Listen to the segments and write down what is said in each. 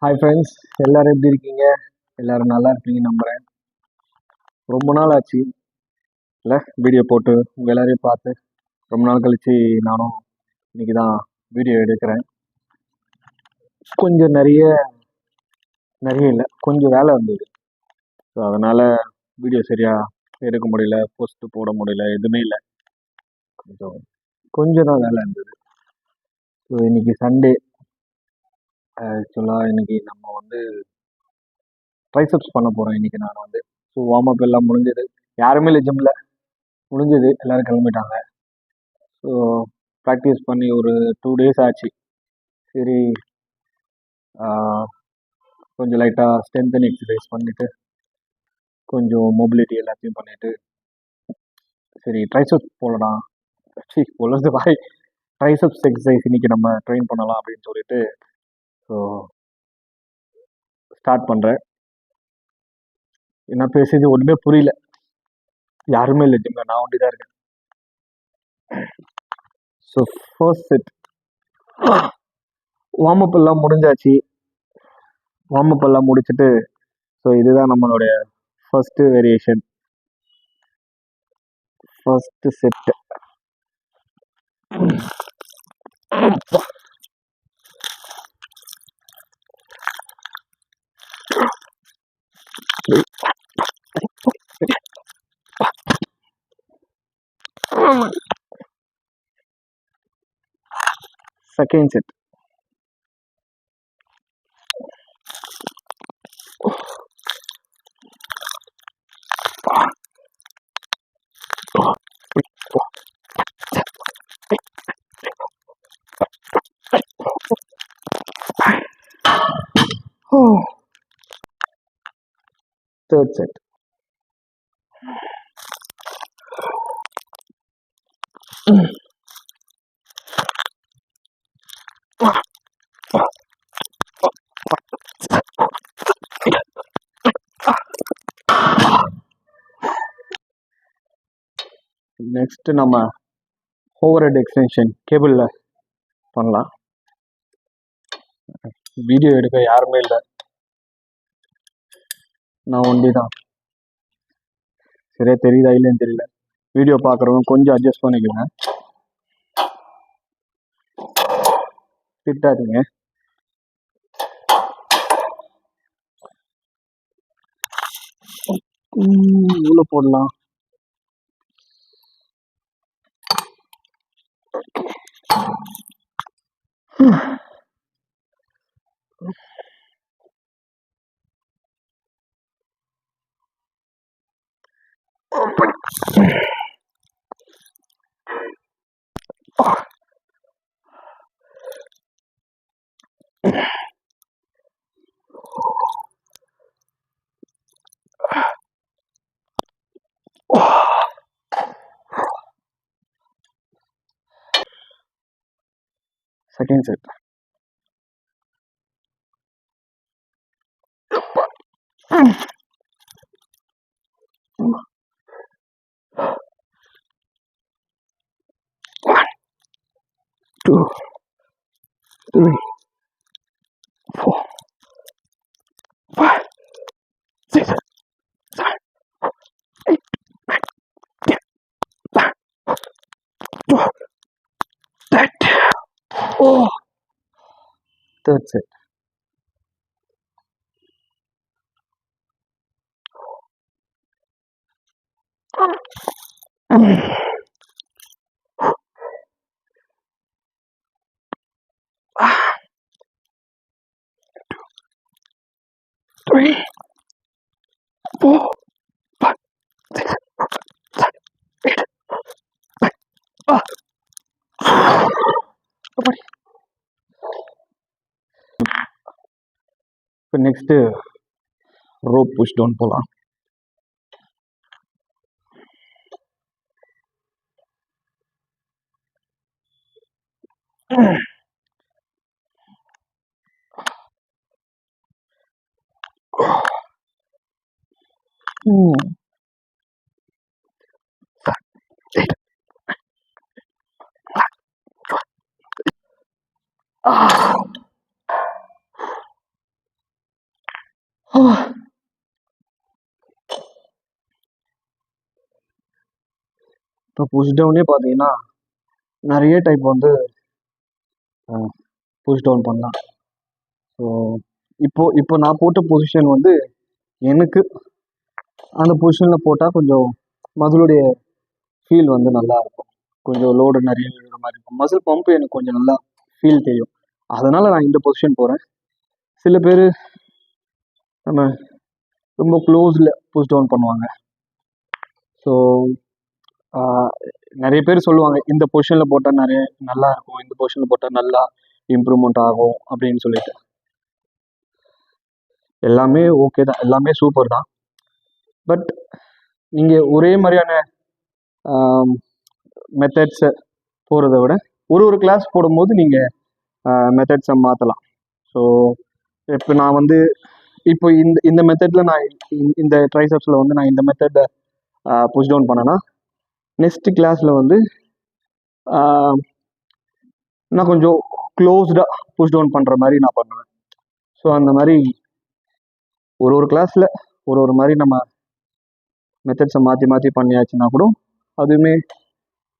Hi friends, எல்லாரும் எப்படி இருக்கீங்க? எல்லாரும் நல்லா இருக்கீங்க நம்புறேன். ரொம்ப நாள் ஆச்சு இல்லை வீடியோ போட்டு உங்கள் எல்லாரையும் பார்த்து. ரொம்ப நாள் கழிச்சு நானும் இன்னைக்கு தான் வீடியோ எடுக்கிறேன். கொஞ்சம் நிறைய நிறைய இல்லை, கொஞ்சம் வேலை இருந்தது. ஸோ அதனால் வீடியோ சரியாக எடுக்க முடியல, போஸ்ட் போட முடியல, எதுவுமே இல்லை. கொஞ்சம் கொஞ்சம் தான் வேலை இருந்தது. ஸோ இன்னைக்கு சண்டே. ஆக்சுவலாக இன்னைக்கு நம்ம வந்து ட்ரைசப்ஸ் பண்ண போகிறோம் இன்னைக்கு நான் வந்து. ஸோ வார்ம் அப் எல்லாம் முடிஞ்சது. யாருமே இல்லை ஜிம்மில், முடிஞ்சது, எல்லோரும் கிளம்பிட்டாங்க. ஸோ ப்ராக்டிஸ் பண்ணி ஒரு 2 days ஆச்சு. சரி, கொஞ்சம் லைட்டாக ஸ்ட்ரென்தன் எக்ஸசைஸ் பண்ணிவிட்டு கொஞ்சம் மொபிலிட்டி எல்லாத்தையும் பண்ணிவிட்டு சரி ட்ரைசப்ஸ் போடலாம், பொழுது வாய் ட்ரைசப்ஸ் எக்ஸசைஸ் இன்றைக்கி நம்ம ட்ரெயின் பண்ணலாம் அப்படின்னு சொல்லிட்டு ஸோ ஸ்டார்ட் பண்ணுறேன். என்ன பேசுறது ஒன்றுமே புரியல, யாருமே இல்லை ஜிம்மில், நான் ஒண்டி தான் இருக்கேன். So first set warm up எல்லாம் முடிஞ்சாச்சு. வார்ம் அப் எல்லாம் முடிச்சுட்டு ஸோ இதுதான் நம்மளுடைய first variation, first set. Second set. Third set. Next நம்ம ஓவர் ஹெட் எக்ஸ்டென்ஷன் கேபிளில் பண்ணலாம். வீடியோ எடுக்க யாருமே இல்லை, நான் ஒண்டி தான். சரியா தெரியுதா இல்லைன்னு தெரியல, வீடியோ பார்க்குறவங்க கொஞ்சம் அட்ஜஸ்ட் பண்ணிக்கோங்க, திட்டாதீங்க. இவ்வளோ போடலாம். Second set. One, two, three, four, five, six, seven, 8, 9, 10, 11, 12, 13. Oh, third set. Three, four, five, six, seven, 8, 9. இப்போ நெக்ஸ்ட்டு ரோப் புஷ் டவுன் போகலாம். இப்போ புஷ் டவுனே பார்த்தீங்கன்னா நிறைய டைப் வந்து புஷ் டவுன் பண்ணலாம். ஸோ இப்போ நான் போட்ட பொசிஷன் வந்து எனக்கு அந்த பொசிஷனில் போட்டால் கொஞ்சம் மசிலுடைய ஃபீல் வந்து நல்லா இருக்கும். கொஞ்சம் லோடு நிறைய விழுற மாதிரி இருக்கும். மசில் பம்ப் எனக்கு கொஞ்சம் நல்லா ஃபீல் தெரியும். அதனால் நான் இந்த பொசிஷன் போகிறேன். சில பேர் நம்ம ரொம்ப க்ளோஸில் புஷ் டவுன் பண்ணுவாங்க. ஸோ நிறைய பேர் சொல்லுவாங்க இந்த பொசிஷனில் போட்டால் நிறைய நல்லா இருக்கும், இந்த பொசிஷனில் போட்டால் நல்லா இம்ப்ரூவ்மெண்ட் ஆகும் அப்படின்னு சொல்லிட்டு. எல்லாமே ஓகே தான், எல்லாமே சூப்பர் தான். பட் நீங்கள் ஒரே மாதிரியான மெத்தட்ஸை போகிறத விட ஒரு கிளாஸ் போடும்போது நீங்கள் மெத்தட்ஸை மாற்றலாம். ஸோ இப்போ நான் வந்து இப்போ இந்த மெத்தடில் நான் இந்த ட்ரைசப்ஸில் வந்து நான் இந்த மெத்தடை புஷ் டவுன் பண்ணேன்னா நெக்ஸ்ட் கிளாஸில் வந்து நான் கொஞ்சம் க்ளோஸ்டாக புஷ் டவுன் பண்ணுற மாதிரி நான் பண்ணுவேன். ஸோ அந்த மாதிரி ஒரு கிளாஸில் ஒரு மாதிரி நம்ம மெத்தட்ஸை மாற்றி மாற்றி பண்ணியாச்சுன்னா கூட அதுவுமே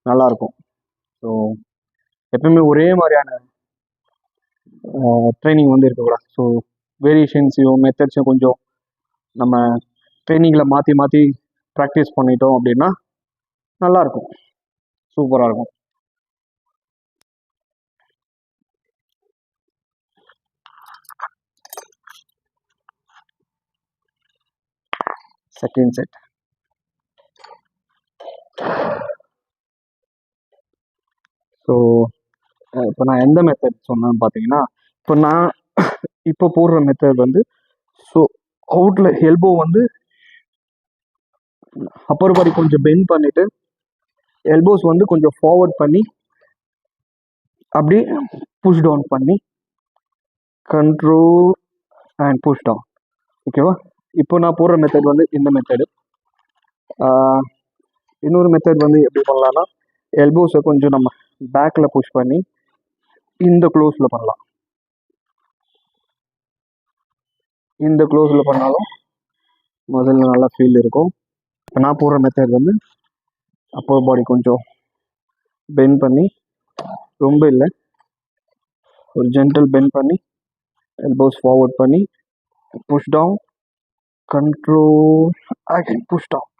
நல்லாயிருக்கும். ஸோ எப்பவுமே ஒரே மாதிரியான ட்ரைனிங் வந்து இருக்கக்கூடாது. ஸோ வேரியேஷன்ஸையும் மெத்தட்ஸையும் கொஞ்சம் நம்ம ட்ரைனிங்கில் மாற்றி மாற்றி ப்ராக்டிஸ் பண்ணிட்டோம் அப்படின்னா நல்லாயிருக்கும், சூப்பராக இருக்கும். Second set. ஸோ இப்போ நான் எந்த மெத்தட் சொன்னேன்னு பார்த்தீங்கன்னா, இப்போ நான் இப்போ போடுற மெத்தட் வந்து ஸோ அவுட்டில் எல்போ வந்து அப்பர் பாடி கொஞ்சம் பெண்ட் பண்ணிவிட்டு எல்போஸ் வந்து கொஞ்சம் ஃபார்வர்ட் பண்ணி அப்படியே புஷ் டவுன் பண்ணி கண்ட்ரோல் அண்ட் புஷ் டவுன். ஓகேவா? இப்போ நான் போடுற மெத்தட் வந்து இந்த மெத்தடு. இன்னொரு மெத்தட் வந்து எப்படி பண்ணலான்னா எல்போஸை கொஞ்சம் நம்ம பேக்கில் புஷ் பண்ணி இந்த க்ளோஸில் பண்ணலாம். இந்த க்ளோஸில் பண்ணாலும் முதல்ல நல்லா ஃபீல் இருக்கும். இப்போ நான் போடுற மெத்தட் வந்து அப்பர் பாடி கொஞ்சம் பெண்ட் பண்ணி, ரொம்ப இல்லை, ஒரு ஜென்டல் பெண்ட் பண்ணி எல்போஸ் ஃபார்வர்ட் பண்ணி push down, control, again push down.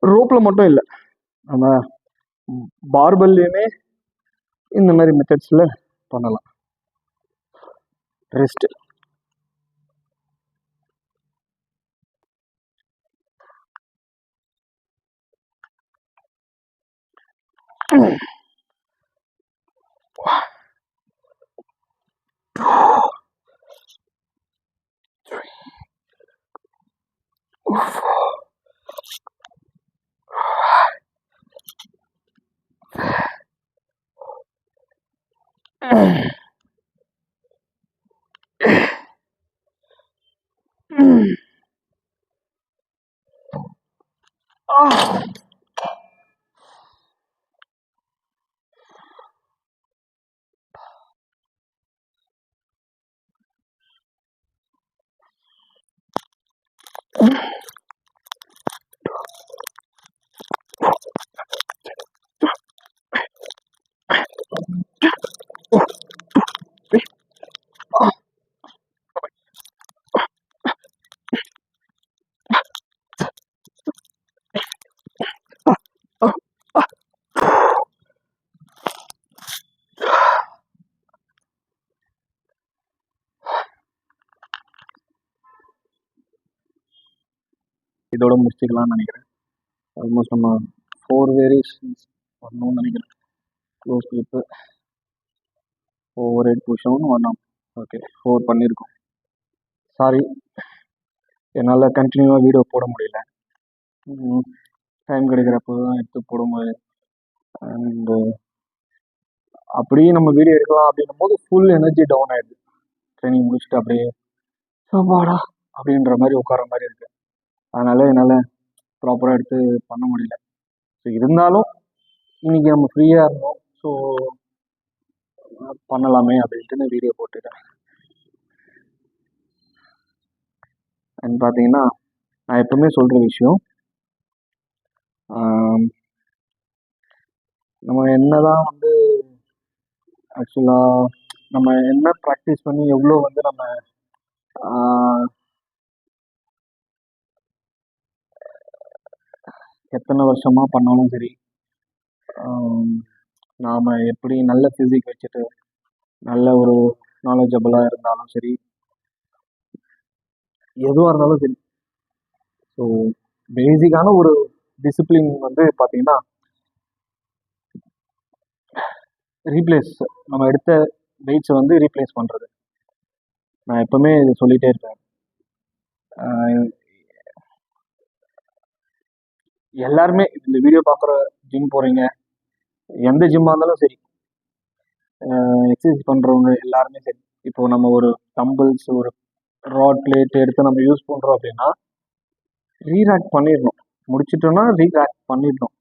ரோப்பில் மட்டும் இல்லை, நம்ம பார்பல்லையுமே இந்த மாதிரி மெத்தட்ஸில் பண்ணலாம். ரெஸ்ட். இதோட முடிச்சுக்கலாம்னு நினைக்கிறேன். ஆல்மோஸ்ட் நம்ம 4 வேரியேஷன்ஸ் பண்ணணும்னு நினைக்கிறேன். Close grip, overhead push down, 1 arm. Okay, 4 பண்ணியிருக்கோம். சாரி, என்னால் கண்டினியூவாக வீடியோ போட முடியல. டைம் கிடைக்கிறப்போ தான் எடுத்து போடும்போது அண்டு அப்படியே நம்ம வீடியோ எடுக்கலாம் அப்படின்னும் போது ஃபுல் எனர்ஜி டவுன் ஆயிடுது. ட்ரைனிங் முடிச்சுட்டு அப்படியே வாடா அப்படின்ற மாதிரி உட்கார மாதிரி இருக்கு. அதனால என்னால் ப்ராப்பராக எடுத்து பண்ண முடியல. ஸோ இருந்தாலும் இன்னைக்கு நம்ம ஃப்ரீயாக இருந்தோம், ஸோ பண்ணலாமே அப்படின்ட்டு வீடியோ போட்டுட்டேன். அண்ட் பார்த்தீங்கன்னா நான் எப்பவுமே சொல்கிற விஷயம், நம்ம என்னதான் வந்து ஆக்சுவலாக நம்ம என்ன ப்ராக்டிஸ் பண்ணி எவ்வளோ வந்து நம்ம எத்தனை வருஷமாக பண்ணாலும் சரி, நாம் எப்படி நல்ல ஃபிசிக் வச்சுட்டு நல்ல ஒரு நாலேஜபிளாக இருந்தாலும் சரி, எதுவாக இருந்தாலும் சரி, ஸோ பேசிக்கான ஒரு டிசிப்ளின் வந்து பார்த்தீங்கன்னா ரீப்ளேஸ், நம்ம எடுத்த வெயிட்ஸை வந்து ரீப்ளேஸ் பண்ணுறது. நான் எப்பவுமே இது சொல்லிகிட்டே இருப்பேன். எல்லாருமே இந்த வீடியோ பார்க்குற ஜிம் போகிறீங்க, எந்த ஜிம்மாக இருந்தாலும் சரி, எக்ஸசைஸ் பண்ணுறவங்க எல்லாருமே சரி, இப்போ நம்ம ஒரு டம்பிள்ஸ் ஒரு ராட் பிளேட் எடுத்து நம்ம யூஸ் பண்ணுறோம் அப்படின்னா ரீராக் பண்ணிடணும். முடிச்சிட்டோன்னா ரீராக் பண்ணிடணும்.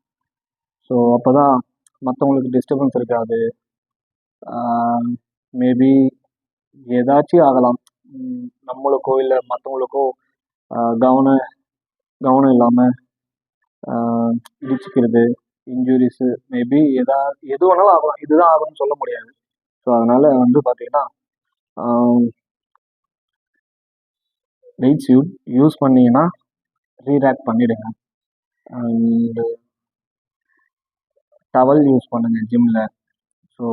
ஸோ அப்போ தான் மற்றவங்களுக்கு டிஸ்டர்பன்ஸ் இருக்காது. மேபி ஏதாச்சும் ஆகலாம், நம்மளுக்கோ இல்லை மற்றவங்களுக்கோ கவனம் இல்லாமல் இடிச்சுக்கிறது, இன்ஜுரிஸு, மேபி எது வேணாலும் ஆகலாம். இதுதான் ஆகும்னு சொல்ல முடியாது. ஸோ அதனால் வந்து பார்த்தீங்கன்னா வெயிட்ஸ் யூஸ் பண்ணிங்கன்னா ரீராக் பண்ணிவிடுங்க. அண்டு டவல் யூஸ் பண்ணுங்கள் ஜிம்மில். ஸோ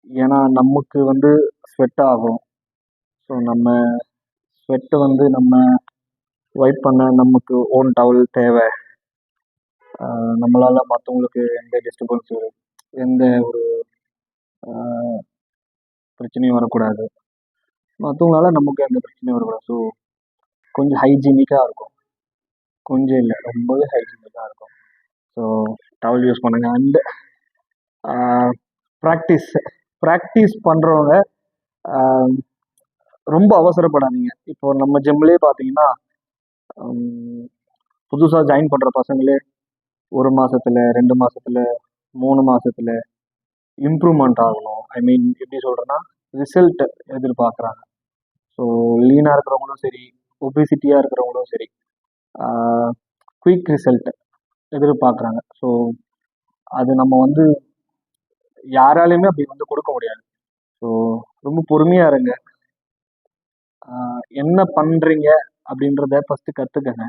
ஏன்னா நமக்கு வந்து ஸ்வெட் ஆகும். ஸோ நம்ம ஸ்வெட்டை வந்து நம்ம வைப் பண்ண நமக்கு ஓன் டவல் தேவை. நம்மளால் மற்றவங்களுக்கு எந்த டிஸ்டர்பன்ஸும் எந்த ஒரு பிரச்சனையும் வரக்கூடாது, மற்றவங்களால நமக்கு எந்த பிரச்சனையும் வரக்கூடாது. ஸோ கொஞ்சம் ஹைஜீனிக்காக இருக்கும், கொஞ்சம் இல்லை ரொம்பவே ஹைஜீனிக்காக இருக்கும். ஸோ டவல் யூஸ் பண்ணுங்கள். அண்டு ப்ராக்டிஸ் பண்ணுறவங்க ரொம்ப அவசரப்படாதீங்க. இப்போ நம்ம ஜிம்லேயே பார்த்தீங்கன்னா புதுசாக ஜாயின் பண்ணுற பசங்களே 1 மாதத்துல 2 மாதத்துல 3 மாதத்துல இம்ப்ரூவ்மெண்ட் ஆகணும். ஐ மீன் எப்படி சொல்கிறேன்னா ரிசல்ட் எதிர்பார்க்குறாங்க. ஸோ லீனாக இருக்கிறவங்களும் சரி, ஒபிசிட்டியாக இருக்கிறவங்களும் சரி, குயிக் ரிசல்ட் எதிர்பார்க்குறாங்க. ஸோ அது நம்ம வந்து யாராலையுமே அப்படி வந்து கொடுக்க முடியாது. ஸோ ரொம்ப பொறுமையாக இருங்க. என்ன பண்ணுறீங்க அப்படின்றத ஃபஸ்ட்டு கற்றுக்கங்க.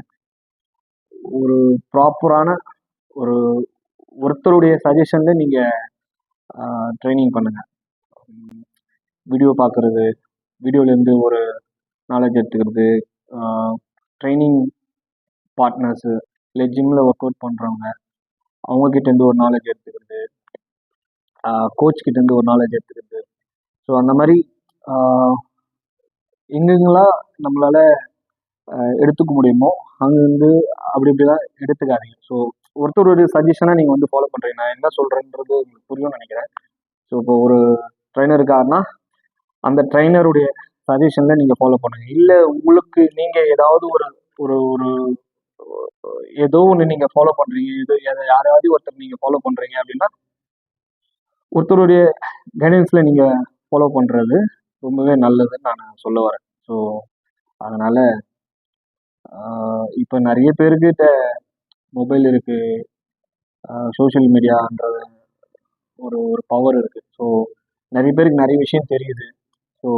ஒரு ப்ராப்பரான ஒரு ஒருத்தருடைய சஜஷனில் நீங்கள் ட்ரைனிங் பண்ணுங்கள். வீடியோ பார்க்குறது, வீடியோலேருந்து ஒரு நாலேஜ் எடுத்துக்கிறது, ட்ரைனிங் பார்ட்னர்ஸு இல்லை ஜிம்மில் ஒர்க் அவுட் பண்ணுறவங்க அவங்கக்கிட்டேருந்து ஒரு நாலேஜ் எடுத்துக்கிறது, கோச்கிட்டேருந்து ஒரு நாலேஜ் எடுத்துக்கிறது. ஸோ அந்த மாதிரி எங்கெங்கெல்லாம் நம்மளால் எடுத்துக்க முடியுமோ அங்கேருந்து அப்படி இப்படிலாம் எடுத்துக்காதீங்க. ஸோ ஒருத்தருடைய சஜஷனை நீங்கள் வந்து ஃபாலோ பண்ணுறீங்க. நான் என்ன சொல்கிறேன்றது உங்களுக்கு புரியும்னு நினைக்கிறேன். ஸோ இப்போ ஒரு ட்ரைனர் இருக்காருன்னா அந்த ட்ரைனருடைய சஜஷனில் நீங்கள் ஃபாலோ பண்ணுங்கள். இல்லை உங்களுக்கு நீங்கள் ஏதாவது ஒரு ஒரு ஒரு ஏதோ ஒன்று நீங்கள் ஃபாலோ பண்ணுறீங்க, யாராவது ஒருத்தர் நீங்கள் ஃபாலோ பண்ணுறீங்க அப்படின்னா ஒருத்தருடைய கைடன்ஸில் நீங்கள் ஃபாலோ பண்ணுறது ரொம்பவே நல்லதுன்னு நான் சொல்ல வரேன். ஸோ அதனால் இப்போ நிறைய பேருக்கிட்ட மொபைல் இருக்குது, சோஷியல் மீடியான்றது ஒரு ஒரு பவர் இருக்குது. ஸோ நிறைய பேருக்கு நிறைய விஷயம் தெரியுது. ஸோ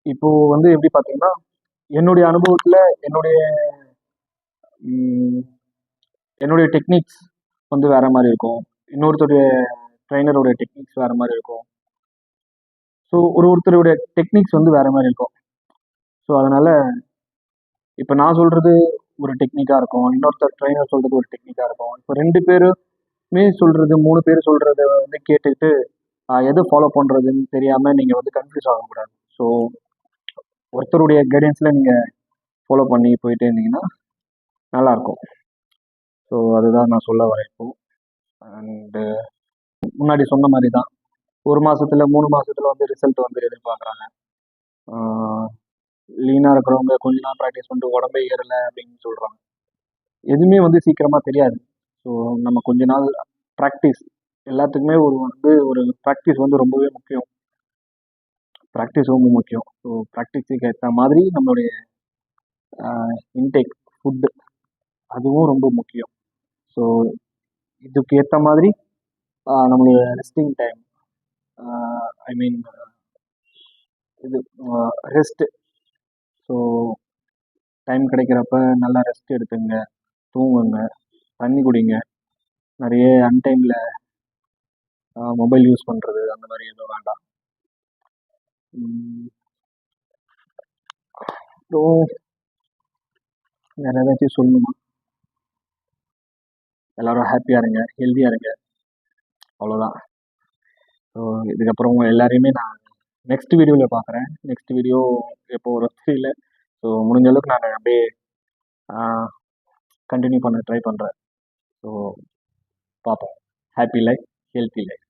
இப்போது வந்து எப்படி பார்த்தீங்கன்னா என்னுடைய அனுபவத்தில் என்னுடைய டெக்னிக்ஸ் வந்து வேறு மாதிரி இருக்கும், இன்னொருத்தருடைய ட்ரைனருடைய டெக்னிக்ஸ் வேறு மாதிரி இருக்கும். ஸோ ஒருத்தருடைய டெக்னிக்ஸ் வந்து வேறு மாதிரி இருக்கும். ஸோ அதனால் இப்போ நான் சொல்கிறது ஒரு டெக்னிக்காக இருக்கும், இன்னொருத்தர் ட்ரைனர் சொல்கிறது ஒரு டெக்னிக்காக இருக்கும். இப்போ 2 பேருமே சொல்கிறது 3 பேர் சொல்கிறத வந்து கேட்டுக்கிட்டு எது ஃபாலோ பண்ணுறதுன்னு தெரியாமல் நீங்கள் வந்து கன்ஃபியூஸ் ஆகக்கூடாது. ஸோ ஒருத்தருடைய கைடன்ஸில் நீங்கள் ஃபாலோ பண்ணி போயிட்டே இருந்தீங்கன்னா நல்லாயிருக்கும். ஸோ அதுதான் நான் சொல்ல வரேன் இப்போ. அண்டு முன்னாடி சொன்ன மாதிரி தான் 1 மாசத்துல 3 மாசத்துல வந்து ரிசல்ட் வந்து எதிர்பார்க்குறாங்க. லீனாக இருக்கிறவங்க கொஞ்ச நாள் ப்ராக்டிஸ் பண்ணிட்டு உடம்பே ஏறலை அப்படின்னு சொல்கிறாங்க. எதுவுமே வந்து சீக்கிரமாக தெரியாது. ஸோ நம்ம கொஞ்ச நாள் ப்ராக்டிஸ் எல்லாத்துக்குமே ஒரு ப்ராக்டிஸ் வந்து ரொம்பவே முக்கியம். ப்ராக்டிஸ் ரொம்ப முக்கியம். ஸோ ப்ராக்டிஸுக்கு ஏற்ற மாதிரி நம்மளுடைய இன்டேக் ஃபுட்டு அதுவும் ரொம்ப முக்கியம். ஸோ இதுக்கு ஏற்ற மாதிரி நம்மளுடைய ரெஸ்டிங் டைம், ஐ மீன் இது ரெஸ்ட்டு. ஸோ டைம் கிடைக்கிறப்ப நல்லா ரெஸ்ட் எடுத்துங்க, தூங்குங்க, தண்ணி குடிங்க. நிறைய அன்டைமில் மொபைல் யூஸ் பண்ணுறது அந்த மாதிரி எதுவும் வேண்டாம். அப்புறம் வேறு ஏதாச்சும் சொல்லணுமா? எல்லோரும் ஹாப்பியாக இருங்க, ஹெல்த்தியாக இருங்க, அவ்வளோதான். ஸோ இதுக்கப்புறம் உங்கள் எல்லாரையுமே நான் நெக்ஸ்ட் வீடியோவில் பார்க்குறேன். நெக்ஸ்ட் வீடியோ எப்போ வரும் தெரியல. ஸோ முடிஞ்ச அளவுக்கு நான் அப்படியே கண்டினியூ பண்ண ட்ரை பண்ணுறேன். ஸோ பார்ப்போம். Happy life, healthy life.